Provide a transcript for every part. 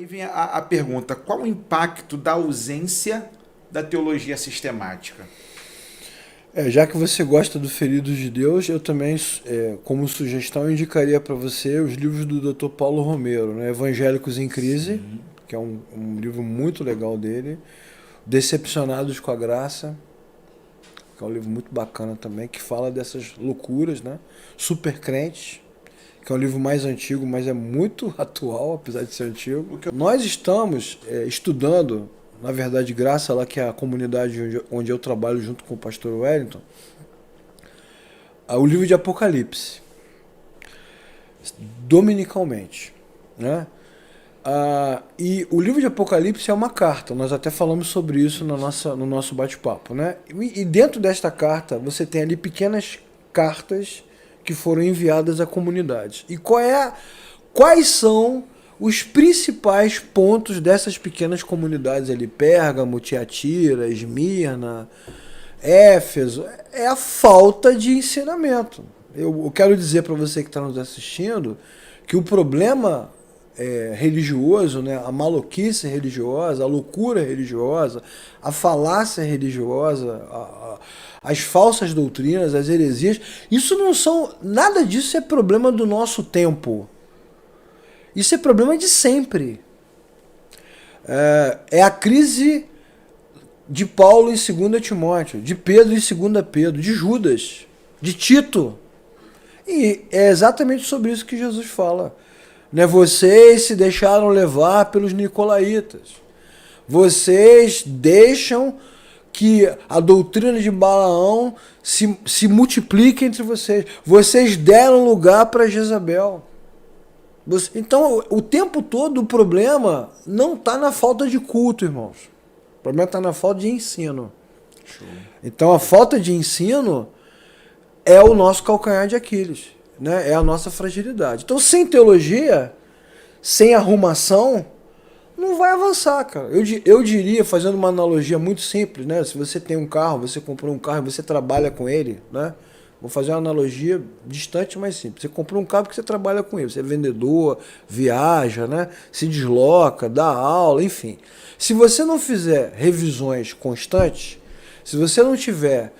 Aí vem a pergunta, qual o impacto da ausência da teologia sistemática? Já que você gosta do Feridos de Deus, eu também, como sugestão, indicaria para você os livros do Dr. Paulo Romero, né? Evangélicos em Crise, que é um livro muito legal dele. Decepcionados com a Graça, que é um livro muito bacana também, que fala dessas loucuras, né? Super Crentes, que é um livro mais antigo, mas é muito atual, apesar de ser antigo. Nós estamos estudando, na verdade, Graça, lá que é a comunidade onde eu trabalho junto com o pastor Wellington, o livro de Apocalipse, dominicalmente, né? E o livro de Apocalipse é uma carta, nós até falamos sobre isso no nosso bate-papo, né? E dentro desta carta você tem ali pequenas cartas que foram enviadas a comunidades. E quais são os principais pontos dessas pequenas comunidades ali? Pérgamo, Tiatira, Esmirna, Éfeso. É a falta de ensinamento. Eu quero dizer para você que está nos assistindo que o problema religioso, né, a maluquice religiosa, a loucura religiosa, a falácia religiosa, as falsas doutrinas, as heresias, isso não são... Nada disso é problema do nosso tempo. Isso é problema de sempre. É a crise de Paulo em 2 Timóteo, de Pedro em 2 Pedro, de Judas, de Tito. E é exatamente sobre isso que Jesus fala. Né? Vocês se deixaram levar pelos nicolaítas. Vocês deixam que a doutrina de Balaão se multiplique entre vocês. Vocês deram lugar para Jezabel. Então, o tempo todo o problema não está na falta de culto, irmãos. O problema está na falta de ensino. Show. Então, a falta de ensino é o nosso calcanhar de Aquiles, né? É a nossa fragilidade. Então, sem teologia, sem arrumação, não vai avançar, cara. Eu diria, fazendo uma analogia muito simples, né? Se você tem um carro, você comprou um carro e você trabalha com ele, né? Vou fazer uma analogia distante, mas simples. Você comprou um carro porque você trabalha com ele. Você é vendedor, viaja, né? Se desloca, dá aula, enfim. Se você não fizer revisões constantes, se você não tiver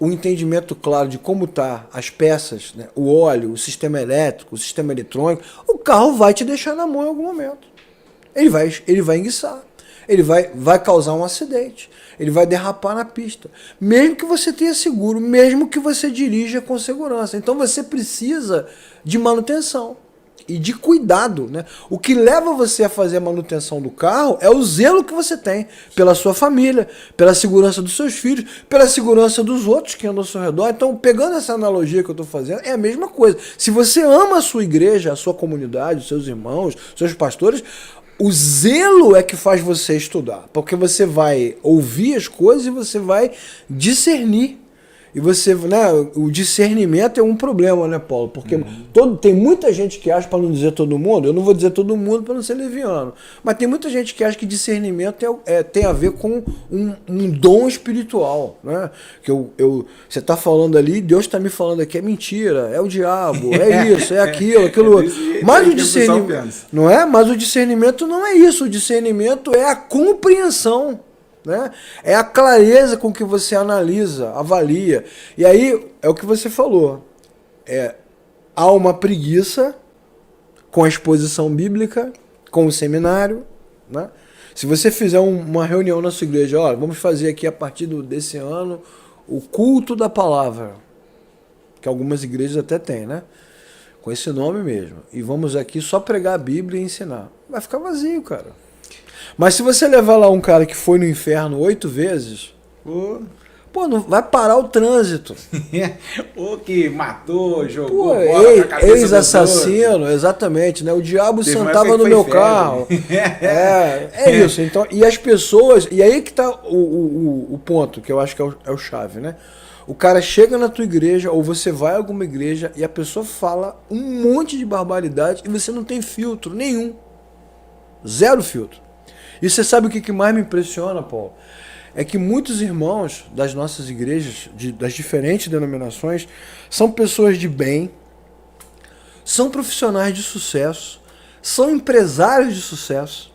o entendimento claro de como tá as peças, né? O óleo, o sistema elétrico, o sistema eletrônico, o carro vai te deixar na mão em algum momento. Ele vai enguiçar. Ele vai causar um acidente. Ele vai derrapar na pista. Mesmo que você tenha seguro, mesmo que você dirija com segurança. Então você precisa de manutenção e de cuidado, né? O que leva você a fazer a manutenção do carro é o zelo que você tem pela sua família, pela segurança dos seus filhos, pela segurança dos outros que andam ao seu redor. Então, pegando essa analogia que eu estou fazendo, é a mesma coisa. Se você ama a sua igreja, a sua comunidade, os seus irmãos, os seus pastores, o zelo é que faz você estudar, porque você vai ouvir as coisas e você vai discernir. E você, né, o discernimento é um problema, né, Paulo? Porque tem muita gente que acha, para não dizer todo mundo, eu não vou dizer todo mundo para não ser leviano, mas tem muita gente que acha que discernimento tem a ver com um dom espiritual, né? Que você está falando ali, Deus está me falando aqui, é mentira, é o diabo, é isso, é aquilo outro. Mas o discernimento, não é? Mas o discernimento não é isso, o discernimento é a compreensão. Né? É a clareza com que você analisa, avalia. E aí, é o que você falou. Há uma preguiça com a exposição bíblica, com o seminário. Né? Se você fizer uma reunião na sua igreja, olha, vamos fazer aqui a partir desse ano o culto da palavra, que algumas igrejas até têm, né? Com esse nome mesmo. E vamos aqui só pregar a Bíblia e ensinar. Vai ficar vazio, cara. Mas se você levar lá um cara que foi no inferno 8 vezes, não vai parar o trânsito. O que matou, jogou bola pra cabeça ex-assassino, exatamente, né? O diabo sentava no meu carro. É isso. Então, e as pessoas... E aí que tá o ponto, que eu acho que é o chave, né? O cara chega na tua igreja, ou você vai a alguma igreja, e a pessoa fala um monte de barbaridade, e você não tem filtro nenhum. Zero filtro. E você sabe o que mais me impressiona, Paulo? É que muitos irmãos das nossas igrejas, das diferentes denominações, são pessoas de bem, são profissionais de sucesso, são empresários de sucesso,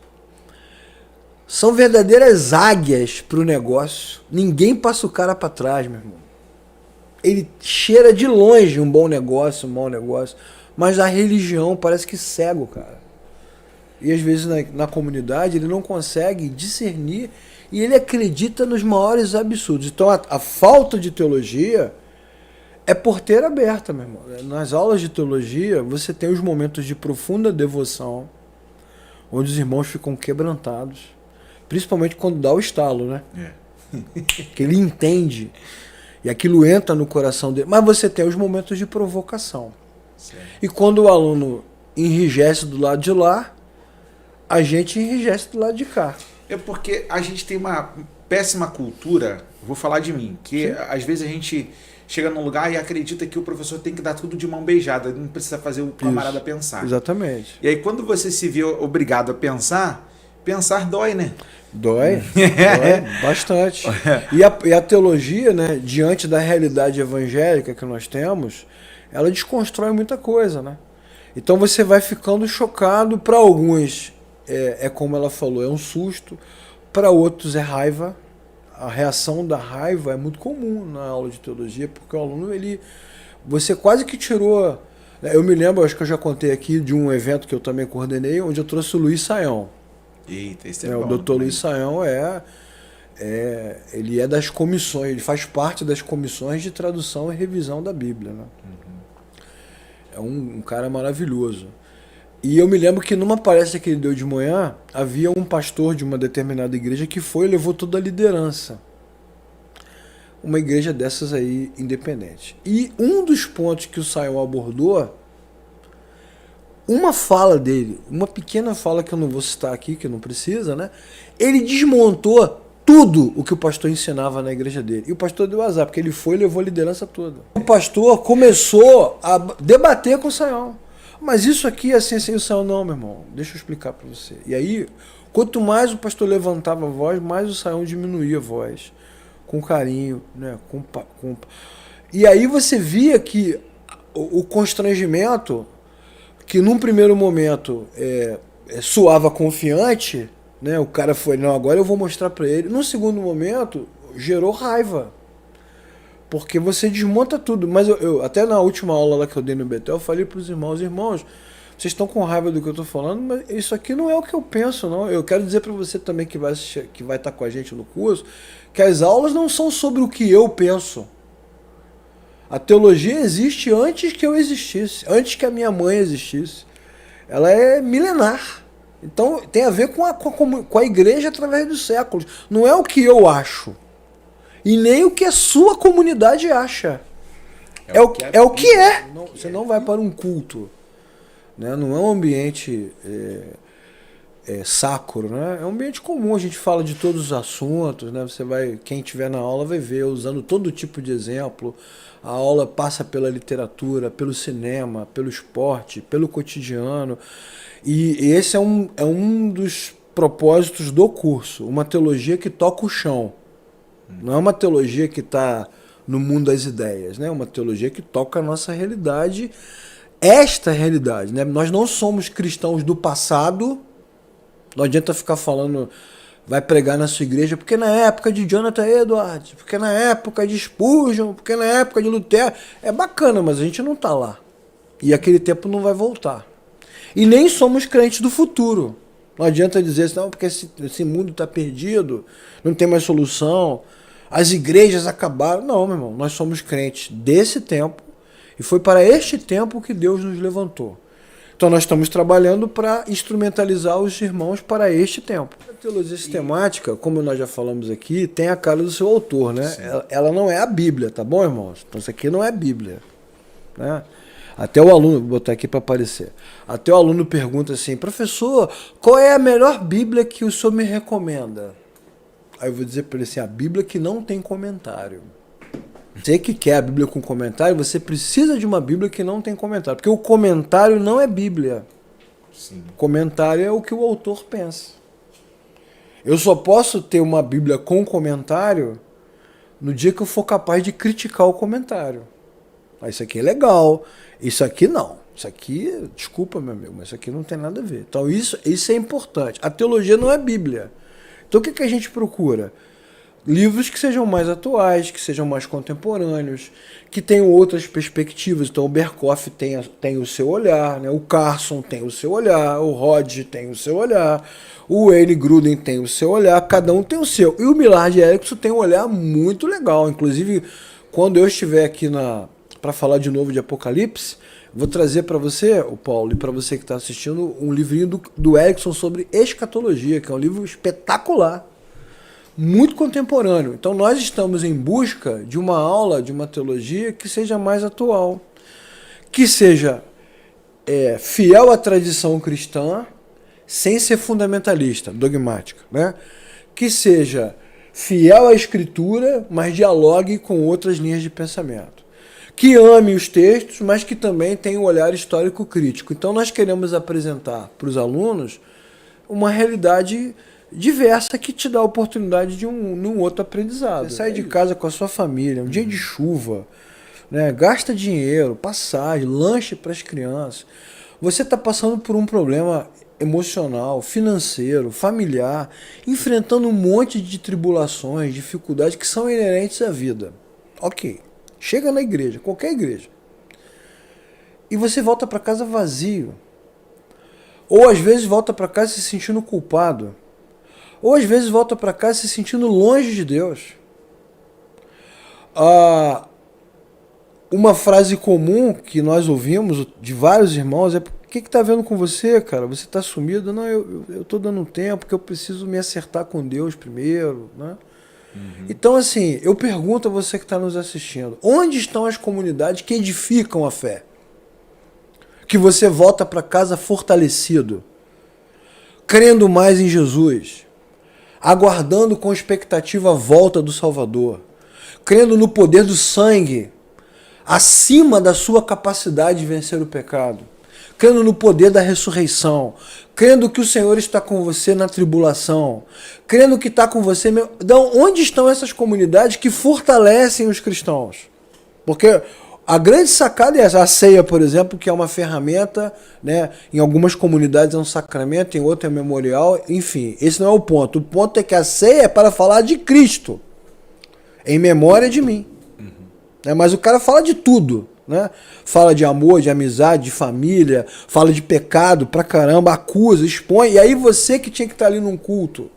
são verdadeiras águias pro negócio. Ninguém passa o cara para trás, meu irmão. Ele cheira de longe um bom negócio, um mau negócio, mas a religião parece que cega o cara. E às vezes na comunidade ele não consegue discernir e ele acredita nos maiores absurdos. Então a falta de teologia é porteira aberta, meu irmão. Nas aulas de teologia você tem os momentos de profunda devoção, onde os irmãos ficam quebrantados, principalmente quando dá o estalo, né? Que ele entende e aquilo entra no coração dele. Mas você tem os momentos de provocação. Certo. E quando o aluno enrijece do lado de lá, a gente enrijece do lado de cá. É porque a gente tem uma péssima cultura, vou falar de mim, que às vezes a gente chega num lugar e acredita que o professor tem que dar tudo de mão beijada, não precisa fazer o camarada pensar. Exatamente. E aí quando você se vê obrigado a pensar dói, né? Dói, dói bastante. E a teologia, né, diante da realidade evangélica que nós temos, ela desconstrói muita coisa, né? Então você vai ficando chocado. Para alguns é como ela falou, é um susto. Para outros é raiva. A reação da raiva é muito comum na aula de teologia, porque o aluno, você quase que tirou... Eu me lembro, acho que eu já contei aqui, de um evento que eu também coordenei, onde eu trouxe o Luiz Saião. Eita, esse é bom. O doutor Luiz Saião ele é das comissões, ele faz parte das comissões de tradução e revisão da Bíblia, né? É um cara maravilhoso. E eu me lembro que numa palestra que ele deu de manhã, havia um pastor de uma determinada igreja que foi e levou toda a liderança. Uma igreja dessas aí, independente. E um dos pontos que o Saião abordou, uma fala dele, uma pequena fala que eu não vou citar aqui, que não precisa, né? Ele desmontou tudo o que o pastor ensinava na igreja dele. E o pastor deu azar, porque ele foi e levou a liderança toda. O pastor começou a debater com o Saião. Mas isso aqui é assim, o Saião, não, meu irmão, deixa eu explicar para você. E aí, quanto mais o pastor levantava a voz, mais o Saião diminuía a voz, com carinho, né? E aí você via que o constrangimento, que num primeiro momento soava confiante, né? O cara foi, não, agora eu vou mostrar para ele. No segundo momento, gerou raiva. Porque você desmonta tudo. Mas eu até na última aula lá que eu dei no Betel, eu falei para os irmãos, vocês estão com raiva do que eu estou falando, mas isso aqui não é o que eu penso, não. Eu quero dizer para você também que vai estar com a gente no curso, que as aulas não são sobre o que eu penso. A teologia existe antes que eu existisse, antes que a minha mãe existisse. Ela é milenar. Então tem a ver com a igreja através dos séculos. Não é o que eu acho. E nem o que a sua comunidade acha. É o que é. Você não vai para um culto. Né? Não é um ambiente sacro. Né? É um ambiente comum. A gente fala de todos os assuntos. Né? Quem estiver na aula vai ver, usando todo tipo de exemplo. A aula passa pela literatura, pelo cinema, pelo esporte, pelo cotidiano. E esse é um dos propósitos do curso. Uma teologia que toca o chão. Não é uma teologia que está no mundo das ideias, né? É uma teologia que toca a nossa realidade, esta realidade, né? Nós não somos cristãos do passado, não adianta ficar falando, vai pregar na sua igreja, porque na época de Jonathan Edwards, porque na época de Spurgeon, porque na época de Lutero, é bacana, mas a gente não está lá. E aquele tempo não vai voltar. E nem somos crentes do futuro. Não adianta dizer assim, não, porque esse mundo está perdido, não tem mais solução, as igrejas acabaram. Não, meu irmão, nós somos crentes desse tempo e foi para este tempo que Deus nos levantou. Então nós estamos trabalhando para instrumentalizar os irmãos para este tempo. A teologia sistemática, como nós já falamos aqui, tem a cara do seu autor, né? Ela não é a Bíblia, tá bom, irmãos? Então isso aqui não é a Bíblia, né? Até o aluno, vou botar aqui para aparecer. Até o aluno pergunta assim, professor, qual é a melhor Bíblia que o senhor me recomenda? Aí eu vou dizer para ele assim, a Bíblia que não tem comentário. Você que quer a Bíblia com comentário, você precisa de uma Bíblia que não tem comentário. Porque o comentário não é Bíblia. Sim. Comentário é o que o autor pensa. Eu só posso ter uma Bíblia com comentário no dia que eu for capaz de criticar o comentário. Ah, isso aqui é legal, isso aqui não. Isso aqui, desculpa meu amigo, mas isso aqui não tem nada a ver. Então isso é importante. A teologia não é Bíblia. Então o que a gente procura? Livros que sejam mais atuais, que sejam mais contemporâneos, que tenham outras perspectivas. Então o Berkoff tem o seu olhar, né? O Carson tem o seu olhar, o Rod tem o seu olhar, o Wayne Grudem tem o seu olhar, cada um tem o seu. E o Millard Erickson tem um olhar muito legal. Inclusive, quando eu estiver aqui para falar de novo de Apocalipse, vou trazer para você, o Paulo, e para você que está assistindo, um livrinho do Erickson sobre escatologia, que é um livro espetacular. Muito contemporâneo. Então nós estamos em busca de uma aula, de uma teologia que seja mais atual, que seja fiel à tradição cristã, sem ser fundamentalista, dogmática, né? Que seja fiel à escritura, mas dialogue com outras linhas de pensamento. Que ame os textos, mas que também tenha um olhar histórico crítico. Então nós queremos apresentar para os alunos uma realidade diversa que te dá a oportunidade de um outro aprendizado. Você sai de casa com a sua família, um dia de chuva, né? Gasta dinheiro, passagem, lanche para as crianças. Você está passando por um problema emocional, financeiro, familiar, enfrentando um monte de tribulações, dificuldades que são inerentes à vida. Ok, chega na igreja, qualquer igreja, e você volta para casa vazio. Ou às vezes volta para casa se sentindo culpado. Ou às vezes volta para casa se sentindo longe de Deus. Uma frase comum que nós ouvimos de vários irmãos é: o que está vendo com você, cara? Você está sumido? Não, eu estou dando um tempo porque eu preciso me acertar com Deus primeiro, né? Então, assim, eu pergunto a você que está nos assistindo: onde estão as comunidades que edificam a fé? Que você volta para casa fortalecido, crendo mais em Jesus, aguardando com expectativa a volta do Salvador, crendo no poder do sangue acima da sua capacidade de vencer o pecado, crendo no poder da ressurreição, crendo que o Senhor está com você na tribulação, crendo que está com você mesmo. Então, onde estão essas comunidades que fortalecem os cristãos? Porque a grande sacada é essa. A ceia, por exemplo, que é uma ferramenta, né? Em algumas comunidades é um sacramento, em outras é memorial, enfim, esse não é o ponto. O ponto é que a ceia é para falar de Cristo, em memória de mim. Mas o cara fala de tudo, né? Fala de amor, de amizade, de família, fala de pecado pra caramba, acusa, expõe, e aí você que tinha que estar ali num culto,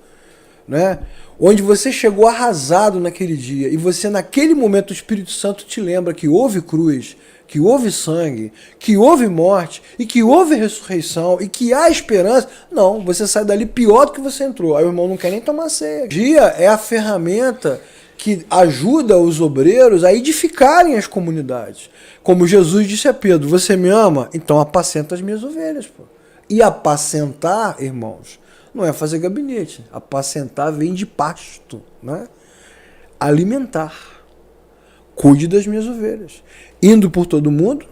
né? Onde você chegou arrasado naquele dia, e você naquele momento o Espírito Santo te lembra que houve cruz, que houve sangue, que houve morte, e que houve ressurreição, e que há esperança. Não, você sai dali pior do que você entrou. Aí o irmão não quer nem tomar ceia. O dia é a ferramenta que ajuda os obreiros a edificarem as comunidades. Como Jesus disse a Pedro: você me ama? Então apacenta as minhas ovelhas. Pô. E apacentar, irmãos, não é fazer gabinete. Apacentar vem de pasto, né? Alimentar. Cuide das minhas ovelhas. Indo por todo mundo,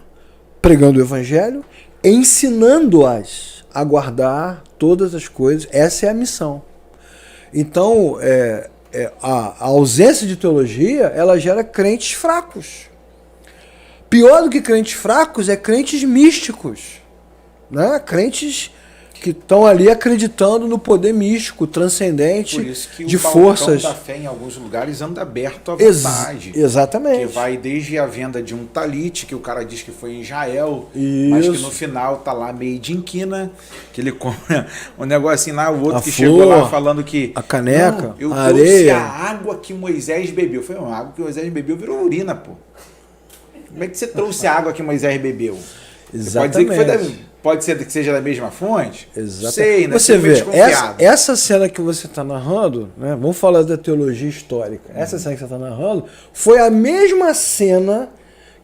pregando o evangelho, ensinando-as a guardar todas as coisas. Essa é a missão. Então, a ausência de teologia, ela gera crentes fracos. Pior do que crentes fracos é crentes místicos, né? Crentes que estão ali acreditando no poder místico, transcendente, por isso que de o forças. da fé em alguns lugares anda aberto à vontade. Exatamente. Que vai desde a venda de um talit, que o cara diz que foi em Israel, Isso. mas que no final tá lá meio de inquina, que ele compra um negocinho lá, o outro A que flor, chegou lá falando que a caneca, não, eu a trouxe areia. a água que Moisés bebeu. Foi uma água que Moisés bebeu virou urina, pô. Como é que você trouxe a água que Moisés bebeu? Exatamente. Pode ser que seja da mesma fonte? Exatamente. Sei, né? Você vê, desconfiado. essa cena que você está narrando, né? Vamos falar da teologia histórica. Essa cena que você está narrando foi a mesma cena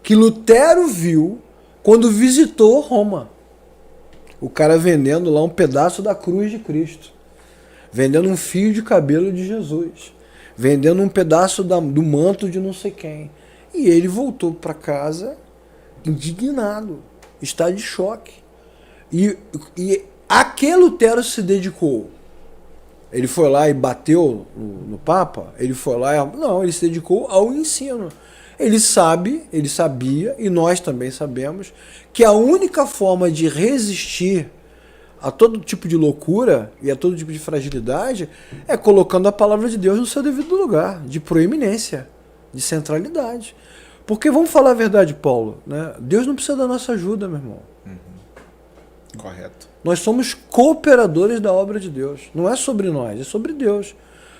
que Lutero viu quando visitou Roma. O cara vendendo lá um pedaço da cruz de Cristo, vendendo um fio de cabelo de Jesus, vendendo um pedaço do manto de não sei quem. E ele voltou para casa indignado, está de choque. E a que Lutero se dedicou? Ele foi lá e bateu no Papa? Ele foi lá não, ele se dedicou ao ensino. Ele sabia, e nós também sabemos, que a única forma de resistir a todo tipo de loucura e a todo tipo de fragilidade é colocando a palavra de Deus no seu devido lugar, de proeminência, de centralidade. Porque vamos falar a verdade, Paulo, né? Deus não precisa da nossa ajuda, meu irmão. Correto. Nós somos cooperadores da obra de Deus. Não é sobre nós, é sobre Deus.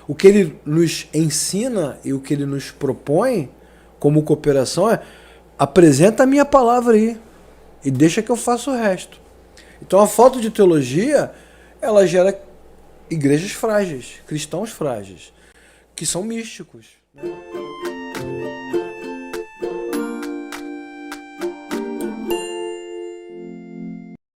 O que Ele nos ensina e o que Ele nos propõe como cooperação é: apresenta a minha palavra aí e deixa que eu faça o resto. Então a falta de teologia, ela gera igrejas frágeis, cristãos frágeis, que são místicos, né?